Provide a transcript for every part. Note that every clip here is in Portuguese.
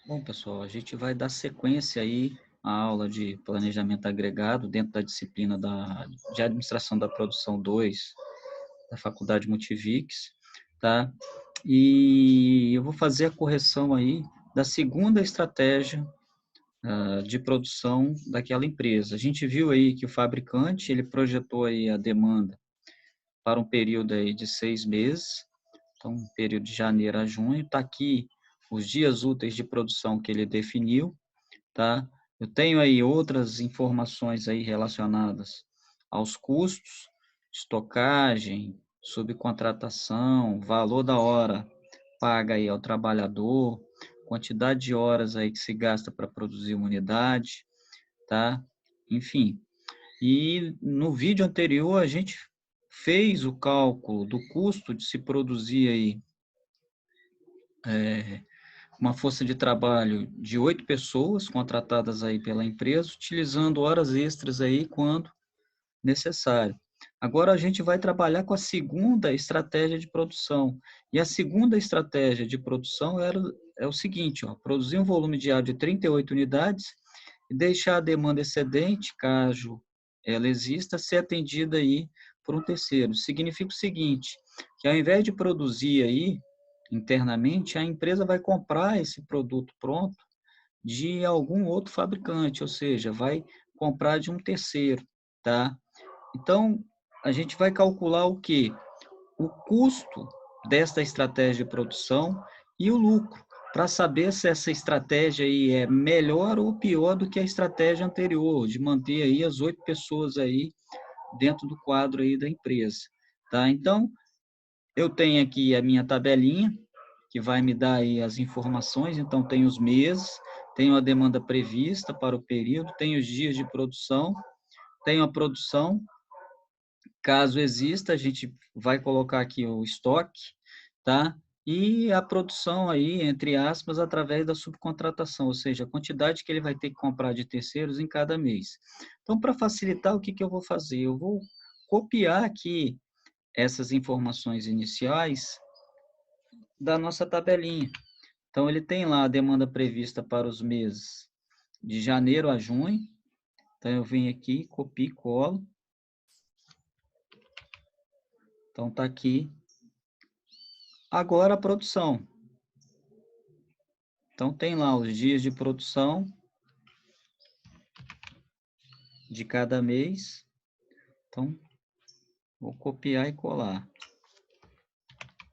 Bom, pessoal, a gente vai dar sequência aí à aula de planejamento agregado dentro da disciplina de administração da produção 2 da Faculdade Multivix, tá? E eu vou fazer a correção aí da segunda estratégia de produção daquela empresa. A gente viu aí que o fabricante, ele projetou aí a demanda para um período aí de 6 meses, então, um período de janeiro a junho. Está aqui os dias úteis de produção que ele definiu, tá? Eu tenho aí outras informações aí relacionadas aos custos, estocagem, subcontratação, valor da hora paga aí ao trabalhador, quantidade de horas aí que se gasta para produzir uma unidade, tá? Enfim. E no vídeo anterior a gente fez o cálculo do custo de se produzir aí uma força de trabalho de 8 pessoas contratadas aí pela empresa, utilizando horas extras aí quando necessário. Agora a gente vai trabalhar com a segunda estratégia de produção. E a segunda estratégia de produção é o seguinte, ó, produzir um volume diário de 38 unidades e deixar a demanda excedente, caso ela exista, ser atendida aí por um terceiro. Significa o seguinte, que ao invés de produzir aí internamente, a empresa vai comprar esse produto pronto de algum outro fabricante, ou seja, vai comprar de um terceiro, tá? Então, a gente vai calcular o quê? O custo desta estratégia de produção e o lucro, para saber se essa estratégia aí é melhor ou pior do que a estratégia anterior, de manter aí as 8 pessoas aí dentro do quadro aí da empresa, tá? Então, eu tenho aqui a minha tabelinha, que vai me dar aí as informações, então tem os meses, tenho a demanda prevista para o período, tenho os dias de produção, tenho a produção, caso exista, a gente vai colocar aqui o estoque, tá? E a produção aí, entre aspas, através da subcontratação, ou seja, a quantidade que ele vai ter que comprar de terceiros em cada mês. Então, para facilitar, o que que eu vou fazer? Eu vou copiar aqui essas informações iniciais da nossa tabelinha. Então, ele tem lá a demanda prevista para os meses de janeiro a junho. Então, eu venho aqui, copio e colo. Então, está aqui. Agora, a produção. Então, tem lá os dias de produção de cada mês. Então, vou copiar e colar.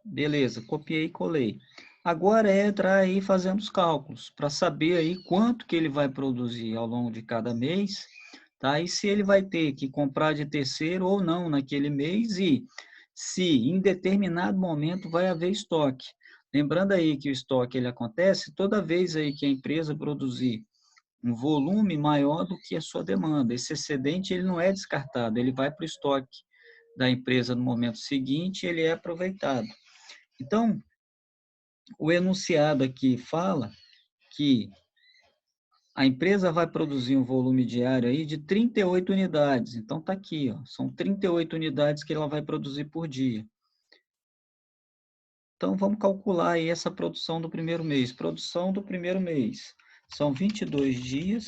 Beleza, copiei e colei. Agora é entrar aí fazendo os cálculos, para saber aí quanto que ele vai produzir ao longo de cada mês, tá? E se ele vai ter que comprar de terceiro ou não naquele mês e se em determinado momento vai haver estoque. Lembrando aí que o estoque ele acontece toda vez aí que a empresa produzir um volume maior do que a sua demanda. Esse excedente ele não é descartado, ele vai para o estoque da empresa no momento seguinte, ele é aproveitado. Então, o enunciado aqui fala que a empresa vai produzir um volume diário aí de 38 unidades. Então, está aqui, ó, são 38 unidades que ela vai produzir por dia. Então, vamos calcular aí essa produção do primeiro mês. Produção do primeiro mês são 22 dias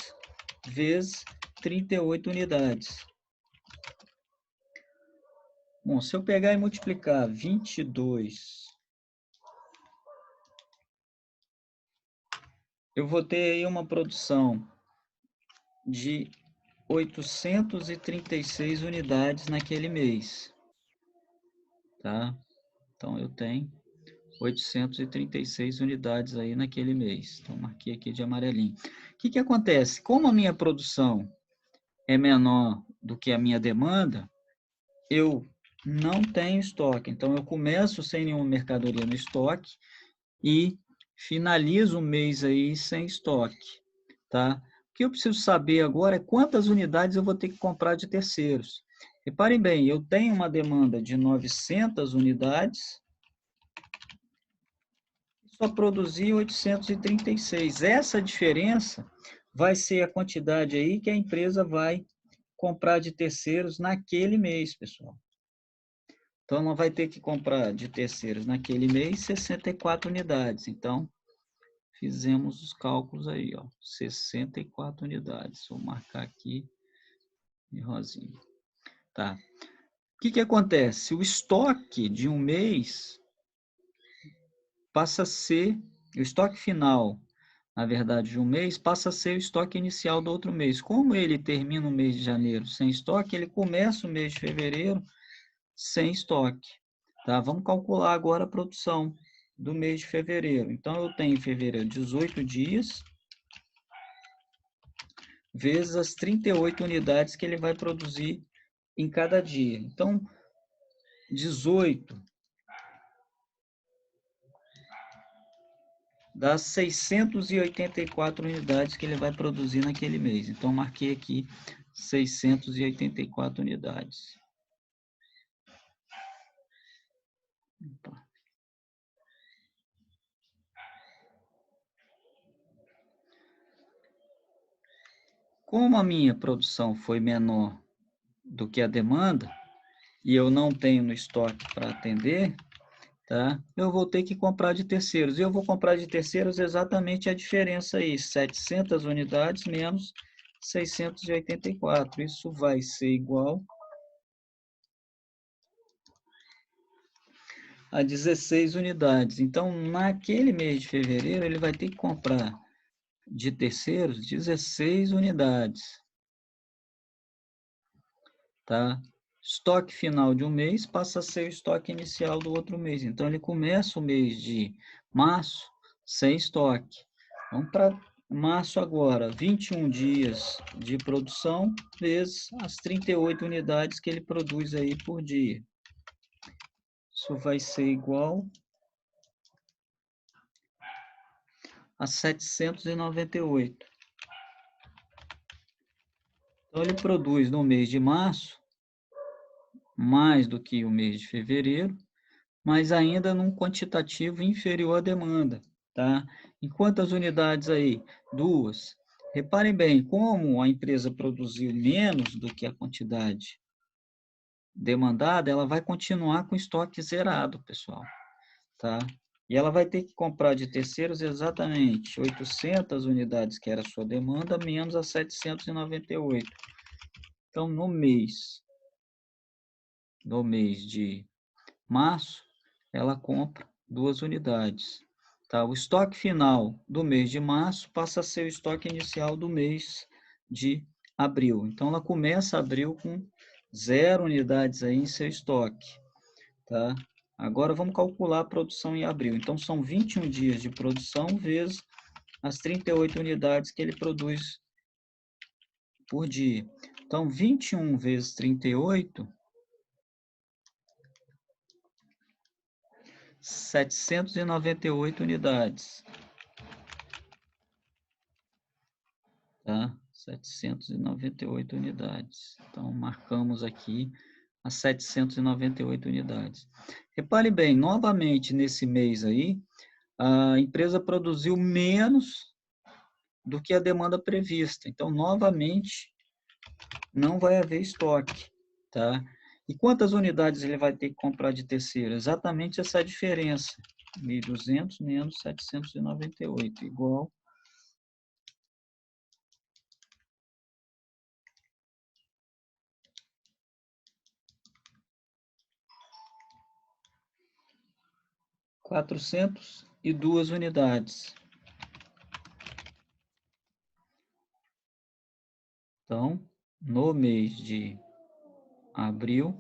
vezes 38 unidades. Bom, se eu pegar e multiplicar 22, eu vou ter aí uma produção de 836 unidades naquele mês, tá? Então, eu tenho 836 unidades aí naquele mês. Então, marquei aqui de amarelinho. O que que acontece? Como a minha produção é menor do que a minha demanda, eu não tenho estoque. Então, eu começo sem nenhuma mercadoria no estoque e finalizo o mês aí sem estoque, tá? O que eu preciso saber agora é quantas unidades eu vou ter que comprar de terceiros. Reparem bem, eu tenho uma demanda de 900 unidades e só produzi 836. Essa diferença vai ser a quantidade aí que a empresa vai comprar de terceiros naquele mês, pessoal. Então, ela vai ter que comprar de terceiros naquele mês 64 unidades. Então, fizemos os cálculos aí, ó, 64 unidades. Vou marcar aqui em rosinha. Tá. O que acontece? O estoque de um mês passa a ser, o estoque final, na verdade, de um mês, passa a ser o estoque inicial do outro mês. Como ele termina o mês de janeiro sem estoque, ele começa o mês de fevereiro sem estoque. Tá? Vamos calcular agora a produção do mês de fevereiro. Então, eu tenho em fevereiro 18 dias, vezes as 38 unidades que ele vai produzir em cada dia. Então, 18 das 684 unidades que ele vai produzir naquele mês. Então, marquei aqui 684 unidades. Opa. Como a minha produção foi menor do que a demanda, e eu não tenho no estoque para atender, tá? Eu vou ter que comprar de terceiros. E eu vou comprar de terceiros exatamente a diferença aí, 700 unidades menos 684. Isso vai ser igual a 16 unidades. Então, naquele mês de fevereiro, ele vai ter que comprar de terceiros 16 unidades. Tá? Estoque final de um mês passa a ser o estoque inicial do outro mês. Então, ele começa o mês de março sem estoque. Vamos para março agora, 21 dias de produção, vezes as 38 unidades que ele produz aí por dia. Isso vai ser igual a 798. Então, ele produz no mês de março mais do que o mês de fevereiro, mas ainda num quantitativo inferior à demanda, tá? Em quantas unidades aí? 2. Reparem bem, como a empresa produziu menos do que a quantidade demandada, ela vai continuar com estoque zerado, pessoal, tá? E ela vai ter que comprar de terceiros exatamente 800 unidades, que era a sua demanda, menos as 798. Então, no mês de março, ela compra 2 unidades. Tá? O estoque final do mês de março passa a ser o estoque inicial do mês de abril. Então, ela começa abril com 0 unidades aí em seu estoque. Tá? Agora, vamos calcular a produção em abril. Então, são 21 dias de produção vezes as 38 unidades que ele produz por dia. Então, 21 vezes 38, 798 unidades. Tá? 798 unidades. Então, marcamos aqui as 798 unidades. Repare bem, novamente nesse mês aí, a empresa produziu menos do que a demanda prevista. Então, novamente, não vai haver estoque, tá? E quantas unidades ele vai ter que comprar de terceiro? Exatamente essa diferença. 1.200 menos 798, igual 402 unidades. Então, no mês de abril,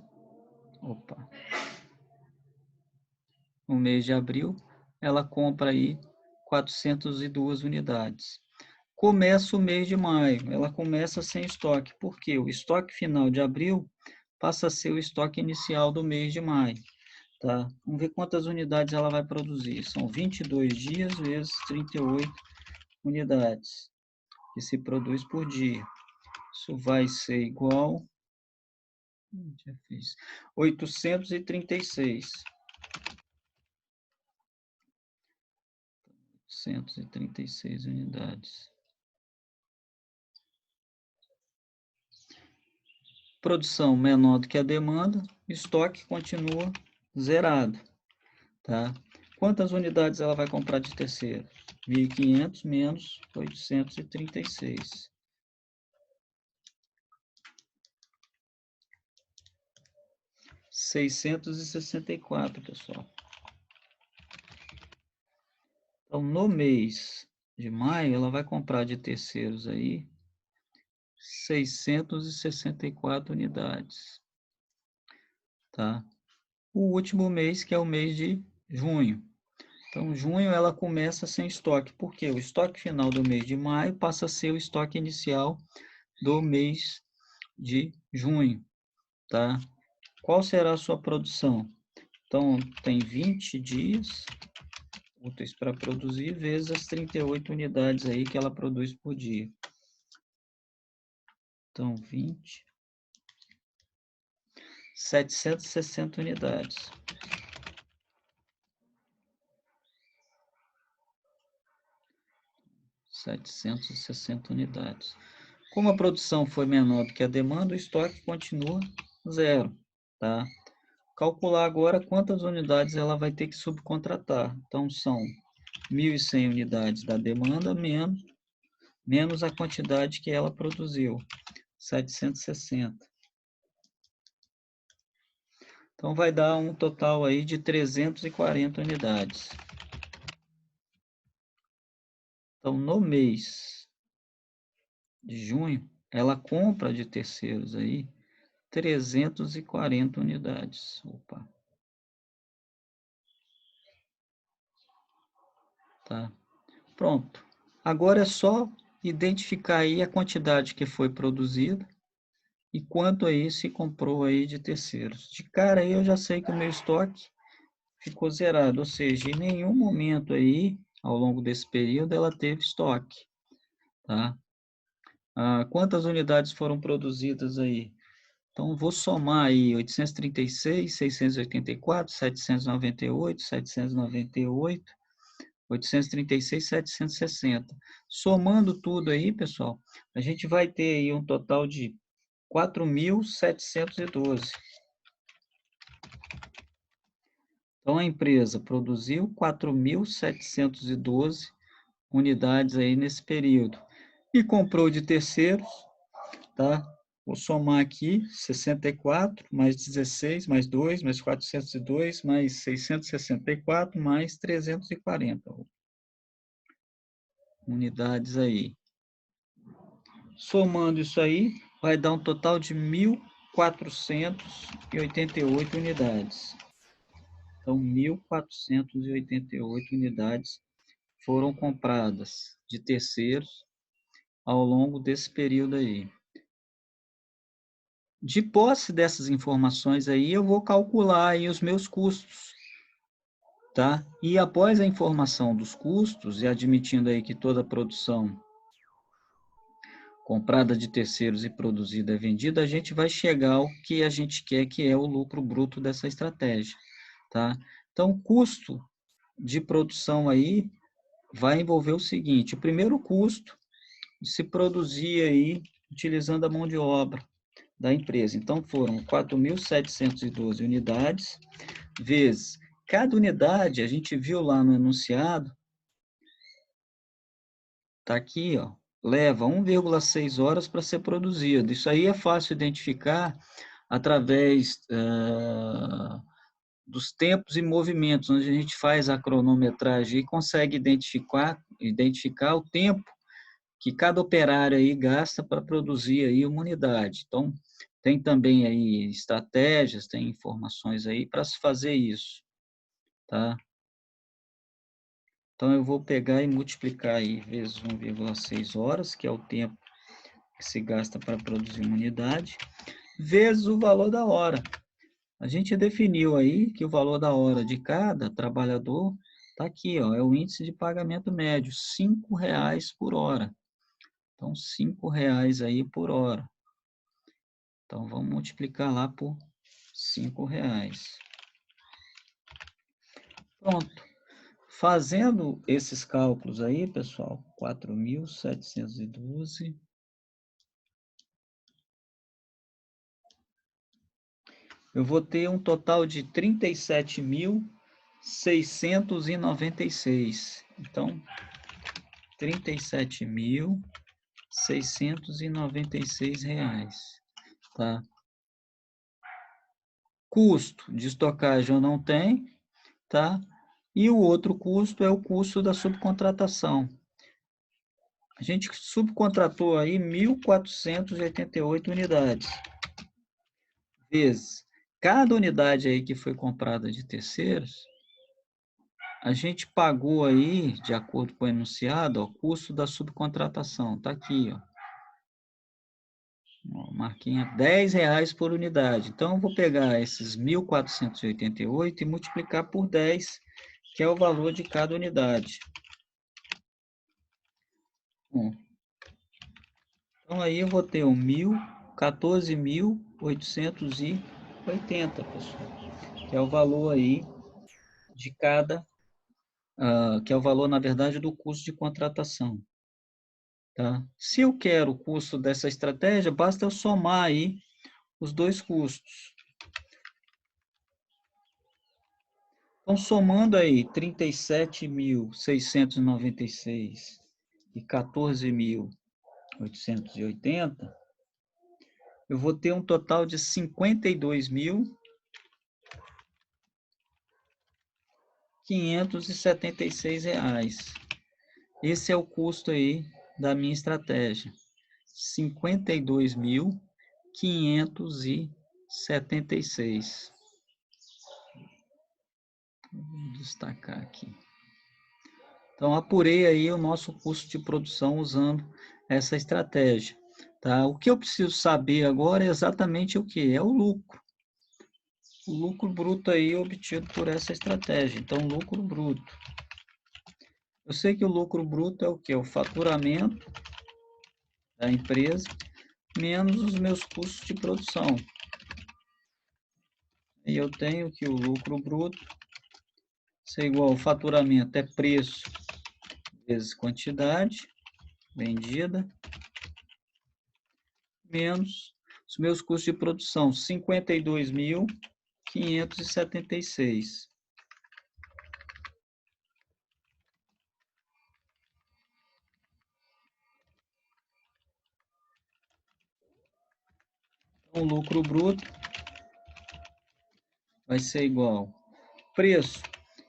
no mês de abril, ela compra aí 402 unidades. Começa o mês de maio, ela começa sem estoque, porque o estoque final de abril passa a ser o estoque inicial do mês de maio. Tá? Vamos ver quantas unidades ela vai produzir. São 22 dias vezes 38 unidades que se produz por dia. Isso vai ser igual 836. 836 unidades. Produção menor do que a demanda, estoque continua zerado. Tá? quantas unidades ela vai comprar de terceiro? 1.500 menos 836. 664, pessoal. Então, no mês de maio, ela vai comprar de terceiros aí 664 unidades, tá? O último mês, que é o mês de junho. Então, junho ela começa sem estoque, porque o estoque final do mês de maio passa a ser o estoque inicial do mês de junho, tá? Qual será a sua produção? Então, tem 20 dias úteis para produzir, vezes as 38 unidades aí que ela produz por dia. Então, 20, 760 unidades. unidades. Como a produção foi menor do que a demanda, o estoque continua zero, tá? Calcular agora quantas unidades ela vai ter que subcontratar. Então, são 1.100 unidades da demanda menos a quantidade que ela produziu, 760. Então, vai dar um total aí de 340 unidades. Então, no mês de junho, ela compra de terceiros aí 340 unidades. Opa. Tá. Pronto. Agora é só identificar aí a quantidade que foi produzida e quanto aí se comprou aí de terceiros. De cara aí eu já sei que o meu estoque ficou zerado, ou seja, em nenhum momento aí, ao longo desse período, ela teve estoque, tá? Quantas unidades foram produzidas aí? Então, vou somar aí 836, 684, 798, 798, 836, 760. Somando tudo aí, pessoal, a gente vai ter aí um total de 4.712. Então, a empresa produziu 4.712 unidades aí nesse período. E comprou de terceiros, tá? Vou somar aqui 64, mais 16, mais 2, mais 402, mais 664, mais 340 unidades aí. Somando isso aí, vai dar um total de 1.488 unidades. Então, 1.488 unidades foram compradas de terceiros ao longo desse período aí. De posse dessas informações aí, eu vou calcular aí os meus custos, tá? E após a informação dos custos, e admitindo aí que toda a produção comprada de terceiros e produzida é vendida, a gente vai chegar ao que a gente quer, que é o lucro bruto dessa estratégia, tá? Então, o custo de produção aí vai envolver o seguinte: o primeiro custo de se produzir aí utilizando a mão de obra da empresa. Então, foram 4.712 unidades, vezes cada unidade, a gente viu lá no enunciado, está aqui, ó, leva 1,6 horas para ser produzido. Isso aí é fácil identificar através dos tempos e movimentos, onde a gente faz a cronometragem e consegue identificar o tempo que cada operário aí gasta para produzir aí uma unidade. Então, tem também aí estratégias, tem informações aí para se fazer isso, tá? Então, eu vou pegar e multiplicar aí vezes 1,6 horas, que é o tempo que se gasta para produzir uma unidade, vezes o valor da hora. A gente definiu aí que o valor da hora de cada trabalhador está aqui, ó, é o índice de pagamento médio, R$ 5,00 por hora. Então, R$ 5,00 aí por hora. Então, vamos multiplicar lá por R$ 5,00. Pronto. Fazendo esses cálculos aí, pessoal, 4.712. Eu vou ter um total de R$ 37.100 37.696. Então, R$ 37.696, tá? Custo de estocagem eu não tenho, tá? E o outro custo é o custo da subcontratação. A gente subcontratou aí 1.488 unidades, vezes cada unidade aí que foi comprada de terceiros, a gente pagou aí, de acordo com o enunciado, o custo da subcontratação. Está aqui, ó. Marquinha R$ 10 por unidade. Então, eu vou pegar esses 1.488 e multiplicar por 10, que é o valor de cada unidade. Bom, então, aí eu vou ter 14.880, pessoal, que é o valor aí de cada, que é o valor, na verdade, do custo de contratação. Tá? Se eu quero o custo dessa estratégia, basta eu somar aí os dois custos. Então, somando aí 37.696 e 14.880, eu vou ter um total de R$ 52.576. Esse é o custo aí da minha estratégia. R$ 52.576. Vou destacar aqui. Então, apurei aí o nosso custo de produção usando essa estratégia. Tá? O que eu preciso saber agora é exatamente o que? É o lucro. O lucro bruto aí obtido por essa estratégia. Então, lucro bruto. Eu sei que o lucro bruto é o que? O faturamento da empresa menos os meus custos de produção. E eu tenho que o lucro bruto é igual ao faturamento, é preço vezes quantidade vendida, menos os meus custos de produção, 52.576. Então, o lucro bruto vai ser igual preço.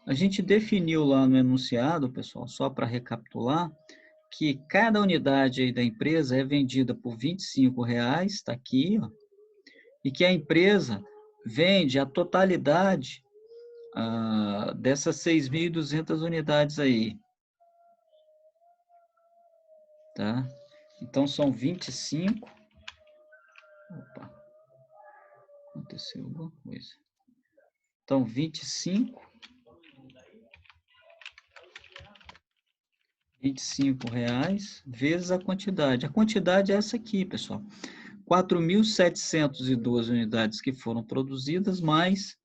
A gente definiu lá no enunciado, pessoal, só para recapitular, que cada unidade aí da empresa é vendida por R$ 25,00, está aqui, ó, e que a empresa vende a totalidade dessas 6.200 unidades aí, tá? Então, são 25. Opa, aconteceu alguma coisa. Então, 25 reais vezes a quantidade. A quantidade é essa aqui, pessoal. 4.712 unidades que foram produzidas, mais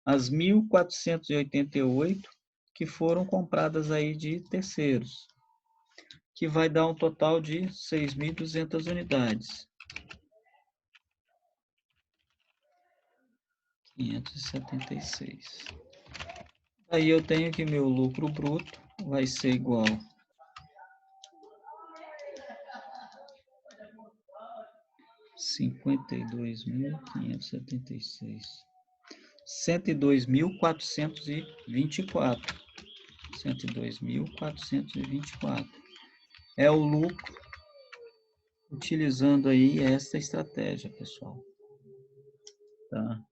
as 1.488 que foram compradas aí de terceiros, que vai dar um total de 6.200 unidades. 576. Aí eu tenho que meu lucro bruto vai ser igual a 52.576. 102.424. 102.424. É o lucro utilizando aí essa estratégia, pessoal. Tá?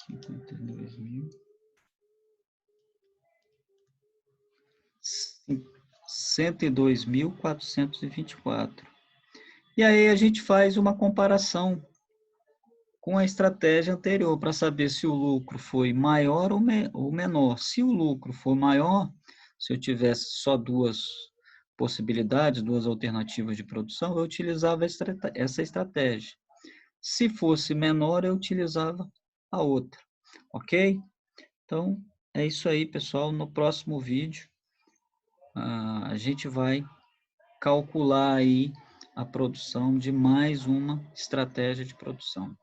R$ 102.424. E aí a gente faz uma comparação com a estratégia anterior para saber se o lucro foi maior ou menor. Se o lucro for maior, se eu tivesse só duas possibilidades, duas alternativas de produção, eu utilizava essa estratégia. Se fosse menor, eu utilizava a outra, ok? Então, é isso aí, pessoal. No próximo vídeo, a gente vai calcular aí a produção de mais uma estratégia de produção.